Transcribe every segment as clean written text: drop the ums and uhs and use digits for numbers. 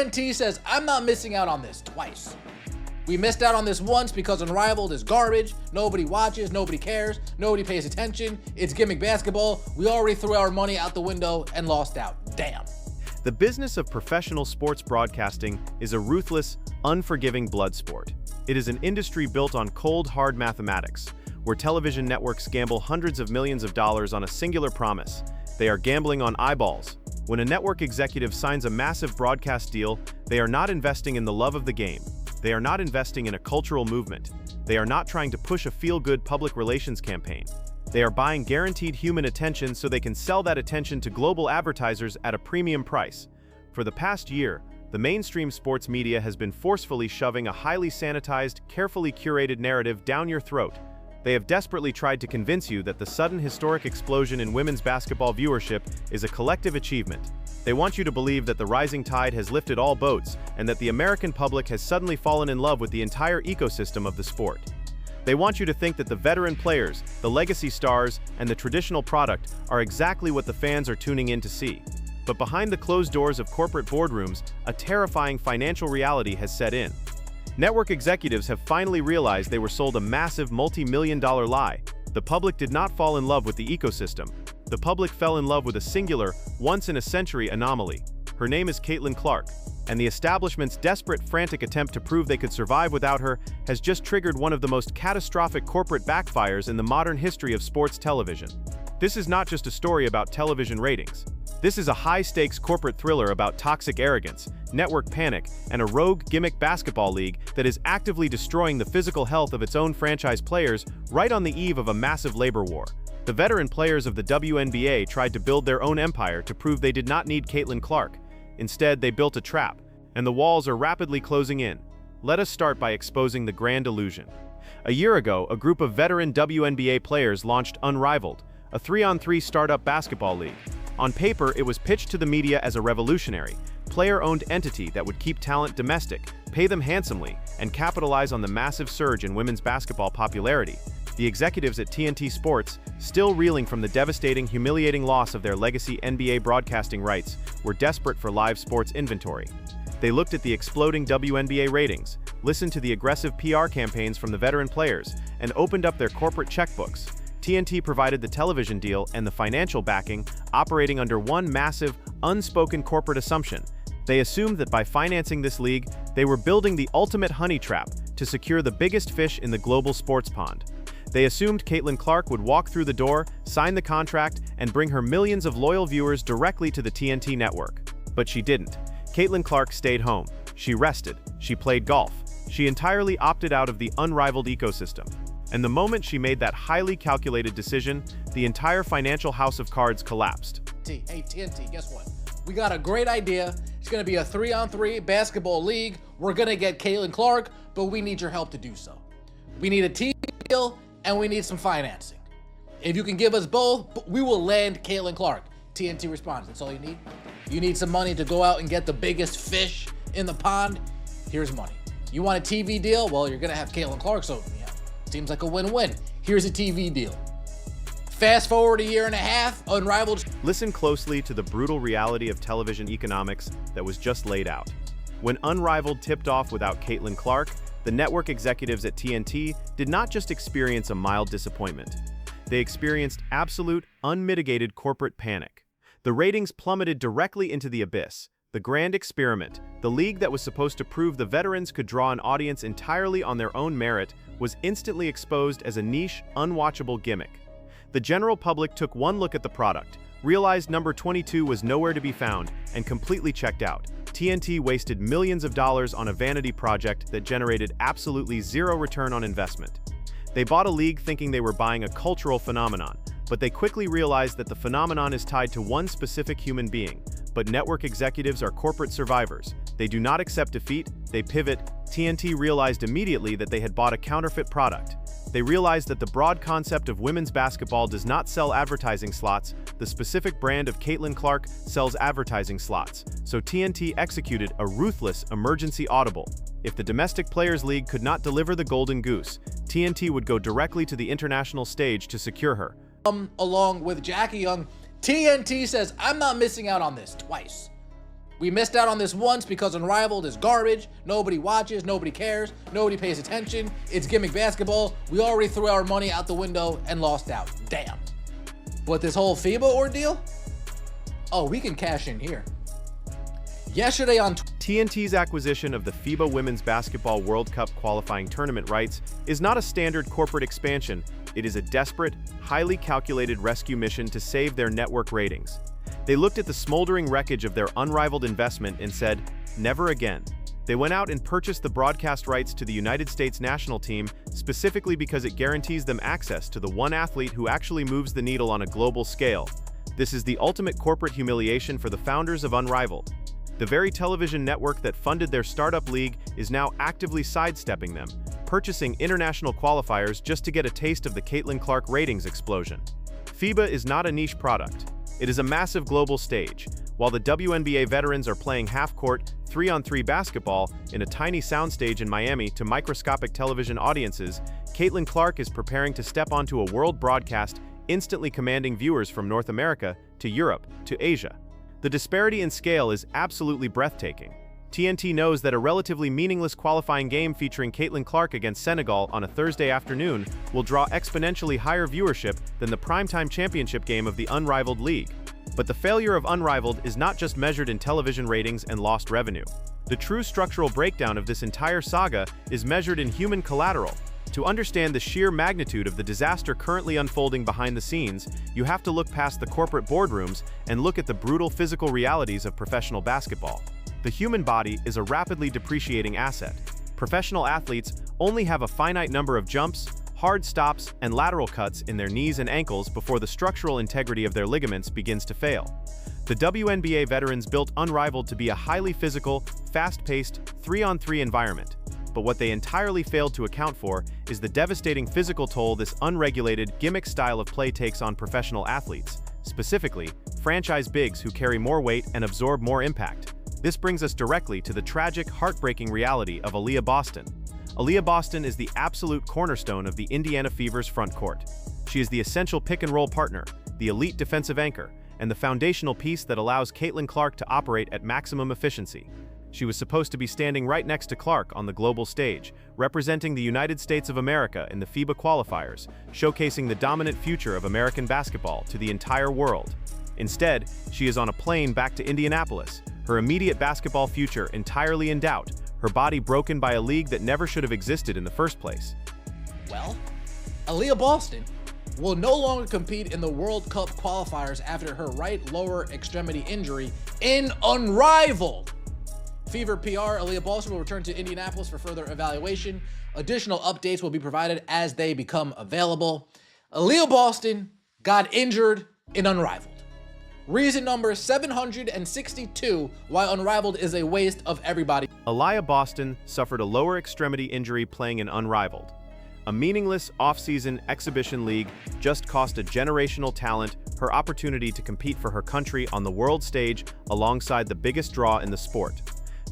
TNT says, I'm not missing out on this twice. We missed out on this once because Unrivaled is garbage. Nobody watches, nobody cares, nobody pays attention. It's gimmick basketball. We already threw our money out the window and lost out. Damn. The business of professional sports broadcasting is a ruthless, unforgiving blood sport. It is an industry built on cold, hard mathematics, where television networks gamble hundreds of millions of dollars on a singular promise. They are gambling on eyeballs. When a network executive signs a massive broadcast deal, they are not investing in the love of the game. They are not investing in a cultural movement. They are not trying to push a feel-good public relations campaign. They are buying guaranteed human attention so they can sell that attention to global advertisers at a premium price. For the past year, the mainstream sports media has been forcefully shoving a highly sanitized, carefully curated narrative down your throat. They have desperately tried to convince you that the sudden historic explosion in women's basketball viewership is a collective achievement. They want you to believe that the rising tide has lifted all boats and that the American public has suddenly fallen in love with the entire ecosystem of the sport. They want you to think that the veteran players, the legacy stars, and the traditional product are exactly what the fans are tuning in to see. But behind the closed doors of corporate boardrooms, a terrifying financial reality has set in. Network executives have finally realized they were sold a massive multi-million-dollar lie. The public did not fall in love with the ecosystem. The public fell in love with a singular, once-in-a-century anomaly. Her name is Caitlin Clark, and the establishment's desperate, frantic attempt to prove they could survive without her has just triggered one of the most catastrophic corporate backfires in the modern history of sports television. This is not just a story about television ratings. This is a high-stakes corporate thriller about toxic arrogance, network panic, and a rogue gimmick basketball league that is actively destroying the physical health of its own franchise players right on the eve of a massive labor war. The veteran players of the WNBA tried to build their own empire to prove they did not need Caitlin Clark. Instead, they built a trap, and the walls are rapidly closing in. Let us start by exposing the grand illusion. A year ago, a group of veteran WNBA players launched Unrivaled, a 3-on-3 startup basketball league. On paper, it was pitched to the media as a revolutionary, player-owned entity that would keep talent domestic, pay them handsomely, and capitalize on the massive surge in women's basketball popularity. The executives at TNT Sports, still reeling from the devastating, humiliating loss of their legacy NBA broadcasting rights, were desperate for live sports inventory. They looked at the exploding WNBA ratings, listened to the aggressive PR campaigns from the veteran players, and opened up their corporate checkbooks. TNT provided the television deal and the financial backing, operating under one massive, unspoken corporate assumption. They assumed that by financing this league, they were building the ultimate honey trap to secure the biggest fish in the global sports pond. They assumed Caitlin Clark would walk through the door, sign the contract, and bring her millions of loyal viewers directly to the TNT network. But she didn't. Caitlin Clark stayed home. She rested. She played golf. She entirely opted out of the Unrivaled ecosystem. And the moment she made that highly calculated decision, the entire financial house of cards collapsed. Hey, TNT, guess what? We got a great idea. It's going to be a 3-on-3 basketball league. We're going to get Caitlin Clark, but we need your help to do so. We need a TV deal, and we need some financing. If you can give us both, we will land Caitlin Clark. TNT responds, that's all you need? You need some money to go out and get the biggest fish in the pond? Here's money. You want a TV deal? Well, you're going to have Caitlin Clark, so yeah, seems like a win-win. Here's a TV deal. Fast forward a year and a half, Unrivaled. Listen closely to the brutal reality of television economics that was just laid out. When Unrivaled tipped off without Caitlin Clark, the network executives at TNT did not just experience a mild disappointment. They experienced absolute, unmitigated corporate panic. The ratings plummeted directly into the abyss. The grand experiment, the league that was supposed to prove the veterans could draw an audience entirely on their own merit, was instantly exposed as a niche, unwatchable gimmick. The general public took one look at the product, realized number 22 was nowhere to be found, and completely checked out. TNT wasted millions of dollars on a vanity project that generated absolutely zero return on investment. They bought a league thinking they were buying a cultural phenomenon, but they quickly realized that the phenomenon is tied to one specific human being. But network executives are corporate survivors. They do not accept defeat, they pivot. TNT realized immediately that they had bought a counterfeit product. They realized that the broad concept of women's basketball does not sell advertising slots. The specific brand of Caitlin Clark sells advertising slots. So TNT executed a ruthless emergency audible. If the Domestic Players League could not deliver the golden goose, TNT would go directly to the international stage to secure her. Along with Jackie Young, TNT says, I'm not missing out on this twice. We missed out on this once because Unrivaled is garbage. Nobody watches, nobody cares, nobody pays attention. It's gimmick basketball. We already threw our money out the window and lost out. Damn. But this whole FIBA ordeal? Oh, we can cash in here. Yesterday on TNT's acquisition of the FIBA Women's Basketball World Cup qualifying tournament rights is not a standard corporate expansion. It is a desperate, highly calculated rescue mission to save their network ratings. They looked at the smoldering wreckage of their unrivaled investment and said, never again. They went out and purchased the broadcast rights to the United States national team specifically because it guarantees them access to the one athlete who actually moves the needle on a global scale. This is the ultimate corporate humiliation for the founders of Unrivaled. The very television network that funded their startup league is now actively sidestepping them, purchasing international qualifiers just to get a taste of the Caitlin Clark ratings explosion. FIBA is not a niche product. It is a massive global stage. While the WNBA veterans are playing half-court, 3-on-3 basketball in a tiny soundstage in Miami to microscopic television audiences, Caitlin Clark is preparing to step onto a world broadcast, instantly commanding viewers from North America to Europe to Asia. The disparity in scale is absolutely breathtaking. TNT knows that a relatively meaningless qualifying game featuring Caitlin Clark against Senegal on a Thursday afternoon will draw exponentially higher viewership than the primetime championship game of the Unrivaled League. But the failure of Unrivaled is not just measured in television ratings and lost revenue. The true structural breakdown of this entire saga is measured in human collateral. To understand the sheer magnitude of the disaster currently unfolding behind the scenes, you have to look past the corporate boardrooms and look at the brutal physical realities of professional basketball. The human body is a rapidly depreciating asset. Professional athletes only have a finite number of jumps, hard stops, and lateral cuts in their knees and ankles before the structural integrity of their ligaments begins to fail. The WNBA veterans built Unrivaled to be a highly physical, fast-paced, 3-on-3 environment. But what they entirely failed to account for is the devastating physical toll this unregulated, gimmick style of play takes on professional athletes, specifically, franchise bigs who carry more weight and absorb more impact. This brings us directly to the tragic, heartbreaking reality of Aliyah Boston. Aliyah Boston is the absolute cornerstone of the Indiana Fever's front court. She is the essential pick-and-roll partner, the elite defensive anchor, and the foundational piece that allows Caitlin Clark to operate at maximum efficiency. She was supposed to be standing right next to Clark on the global stage, representing the United States of America in the FIBA qualifiers, showcasing the dominant future of American basketball to the entire world. Instead, she is on a plane back to Indianapolis, her immediate basketball future entirely in doubt, her body broken by a league that never should have existed in the first place. Well, Aliyah Boston will no longer compete in the World Cup qualifiers after her right lower extremity injury in Unrivaled. Fever PR, Aliyah Boston will return to Indianapolis for further evaluation. Additional updates will be provided as they become available. Aliyah Boston got injured in Unrivaled. Reason number 762 why Unrivaled is a waste of everybody. Aliyah Boston suffered a lower extremity injury playing in Unrivaled. A meaningless off-season exhibition league just cost a generational talent her opportunity to compete for her country on the world stage alongside the biggest draw in the sport.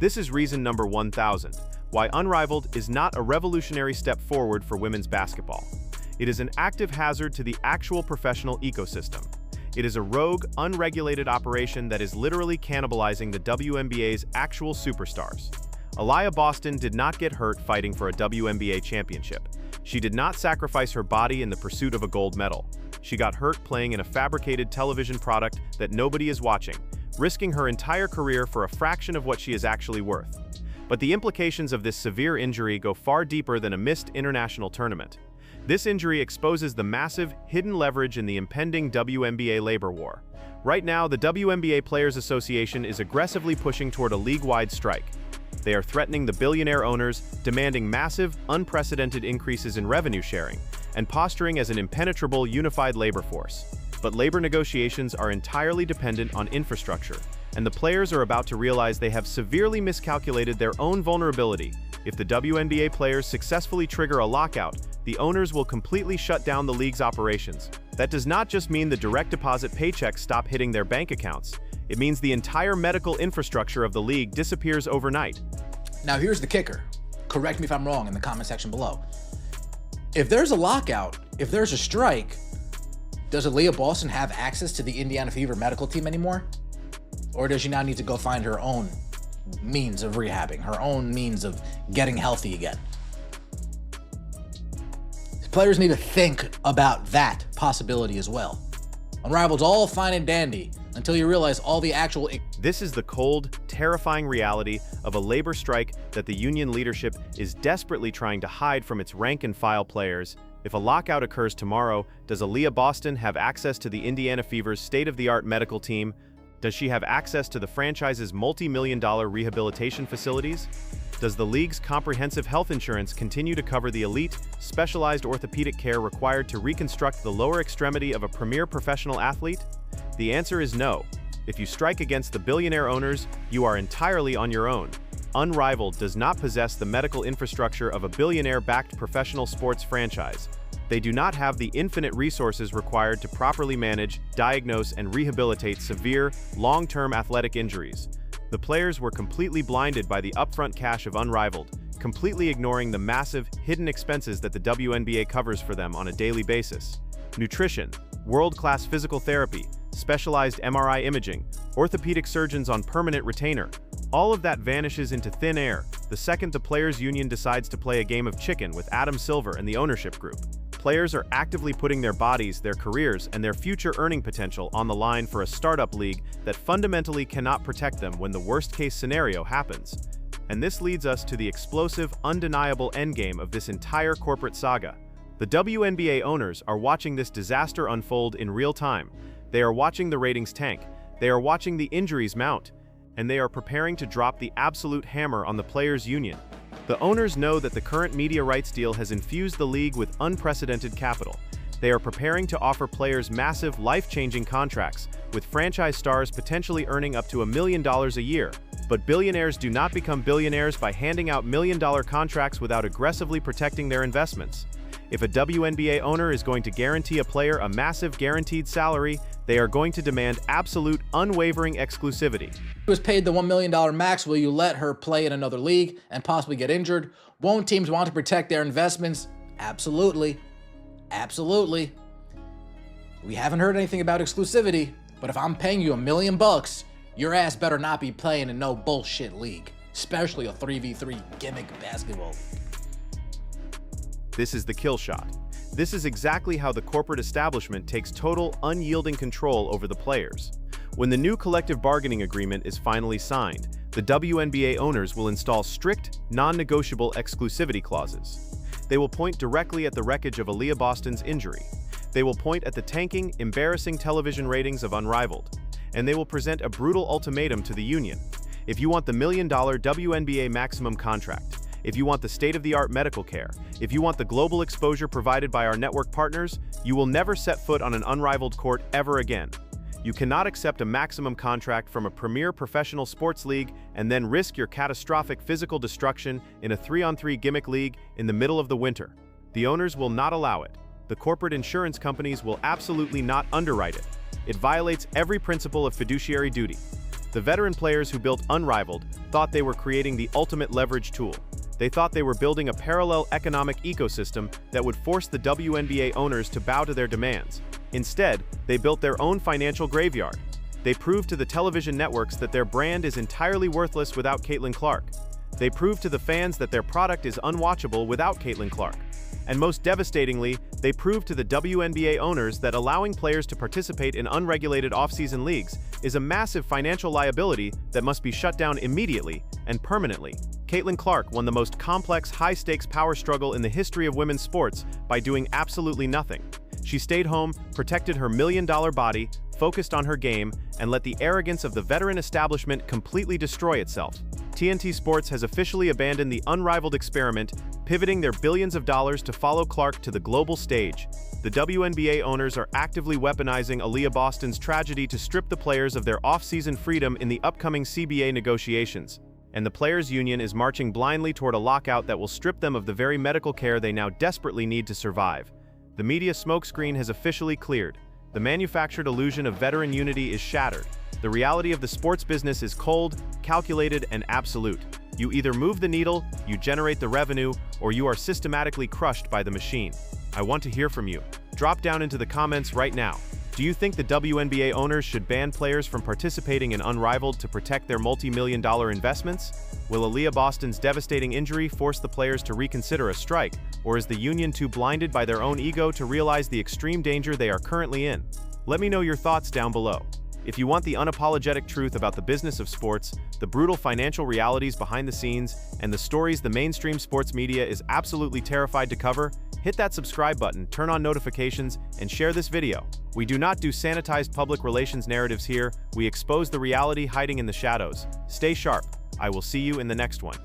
This is reason number 1000, why Unrivaled is not a revolutionary step forward for women's basketball. It is an active hazard to the actual professional ecosystem. It is a rogue, unregulated operation that is literally cannibalizing the WNBA's actual superstars. Aliyah Boston did not get hurt fighting for a WNBA championship. She did not sacrifice her body in the pursuit of a gold medal. She got hurt playing in a fabricated television product that nobody is watching, risking her entire career for a fraction of what she is actually worth. But the implications of this severe injury go far deeper than a missed international tournament. This injury exposes the massive, hidden leverage in the impending WNBA labor war. Right now, the WNBA Players Association is aggressively pushing toward a league-wide strike. They are threatening the billionaire owners, demanding massive, unprecedented increases in revenue sharing, and posturing as an impenetrable, unified labor force. But labor negotiations are entirely dependent on infrastructure, and the players are about to realize they have severely miscalculated their own vulnerability. If the WNBA players successfully trigger a lockout, the owners will completely shut down the league's operations. That does not just mean the direct deposit paychecks stop hitting their bank accounts. It means the entire medical infrastructure of the league disappears overnight. Now here's the kicker. Correct me if I'm wrong in the comment section below. If there's a lockout, if there's a strike, does Aliyah Boston have access to the Indiana Fever medical team anymore? Or does she now need to go find her own means of rehabbing, her own means of getting healthy again? Players need to think about that possibility as well. Unrivaled's all fine and dandy until you realize all the actual... This is the cold, terrifying reality of a labor strike that the union leadership is desperately trying to hide from its rank-and-file players. If a lockout occurs tomorrow, does Aliyah Boston have access to the Indiana Fever's state-of-the-art medical team? Does she have access to the franchise's multi-million-dollar rehabilitation facilities? Does the league's comprehensive health insurance continue to cover the elite, specialized orthopedic care required to reconstruct the lower extremity of a premier professional athlete? The answer is no. If you strike against the billionaire owners, you are entirely on your own. Unrivaled does not possess the medical infrastructure of a billionaire-backed professional sports franchise. They do not have the infinite resources required to properly manage, diagnose, and rehabilitate severe, long-term athletic injuries. The players were completely blinded by the upfront cash of Unrivaled, completely ignoring the massive, hidden expenses that the WNBA covers for them on a daily basis. Nutrition, world-class physical therapy, specialized MRI imaging, orthopedic surgeons on permanent retainer. All of that vanishes into thin air the second the Players Union decides to play a game of chicken with Adam Silver and the ownership group. Players are actively putting their bodies, their careers, and their future earning potential on the line for a startup league that fundamentally cannot protect them when the worst-case scenario happens. And this leads us to the explosive, undeniable endgame of this entire corporate saga. The WNBA owners are watching this disaster unfold in real time. They are watching the ratings tank, they are watching the injuries mount, and they are preparing to drop the absolute hammer on the Players Union. The owners know that the current media rights deal has infused the league with unprecedented capital. They are preparing to offer players massive, life-changing contracts, with franchise stars potentially earning up to $1 million a year. But billionaires do not become billionaires by handing out million-dollar contracts without aggressively protecting their investments. If a WNBA owner is going to guarantee a player a massive guaranteed salary, they are going to demand absolute, unwavering exclusivity. She was paid the $1 million max. Will you let her play in another league and possibly get injured? Won't teams want to protect their investments? Absolutely. Absolutely. We haven't heard anything about exclusivity, but if I'm paying you $1 million, your ass better not be playing in no bullshit league, especially a 3v3 gimmick basketball. This is the kill shot. This is exactly how the corporate establishment takes total, unyielding control over the players. When the new collective bargaining agreement is finally signed, the WNBA owners will install strict, non-negotiable exclusivity clauses. They will point directly at the wreckage of Aliyah Boston's injury. They will point at the tanking, embarrassing television ratings of Unrivaled. And they will present a brutal ultimatum to the union. If you want the $1 million WNBA maximum contract, if you want the state-of-the-art medical care, if you want the global exposure provided by our network partners, you will never set foot on an Unrivaled court ever again. You cannot accept a maximum contract from a premier professional sports league and then risk your catastrophic physical destruction in a 3-on-3 gimmick league in the middle of the winter. The owners will not allow it. The corporate insurance companies will absolutely not underwrite it. It violates every principle of fiduciary duty. The veteran players who built Unrivaled thought they were creating the ultimate leverage tool. They thought they were building a parallel economic ecosystem that would force the WNBA owners to bow to their demands. Instead, they built their own financial graveyard. They proved to the television networks that their brand is entirely worthless without Caitlin Clark. They proved to the fans that their product is unwatchable without Caitlin Clark. And most devastatingly, they proved to the WNBA owners that allowing players to participate in unregulated off-season leagues is a massive financial liability that must be shut down immediately and permanently. Caitlin Clark won the most complex, high-stakes power struggle in the history of women's sports by doing absolutely nothing. She stayed home, protected her $1 million body, focused on her game, and let the arrogance of the veteran establishment completely destroy itself. TNT Sports has officially abandoned the Unrivaled experiment, pivoting their billions of dollars to follow Clark to the global stage. The WNBA owners are actively weaponizing Aliyah Boston's tragedy to strip the players of their off-season freedom in the upcoming CBA negotiations. And the Players Union is marching blindly toward a lockout that will strip them of the very medical care they now desperately need to survive. The media smokescreen has officially cleared. The manufactured illusion of veteran unity is shattered. The reality of the sports business is cold, calculated, and absolute. You either move the needle, you generate the revenue, or you are systematically crushed by the machine. I want to hear from you. Drop down into the comments right now. Do you think the WNBA owners should ban players from participating in Unrivaled to protect their multi-million-dollar investments? Will Aliyah Boston's devastating injury force the players to reconsider a strike, or is the union too blinded by their own ego to realize the extreme danger they are currently in? Let me know your thoughts down below. If you want the unapologetic truth about the business of sports, the brutal financial realities behind the scenes, and the stories the mainstream sports media is absolutely terrified to cover, hit that subscribe button, turn on notifications, and share this video. We do not do sanitized public relations narratives here, we expose the reality hiding in the shadows. Stay sharp. I will see you in the next one.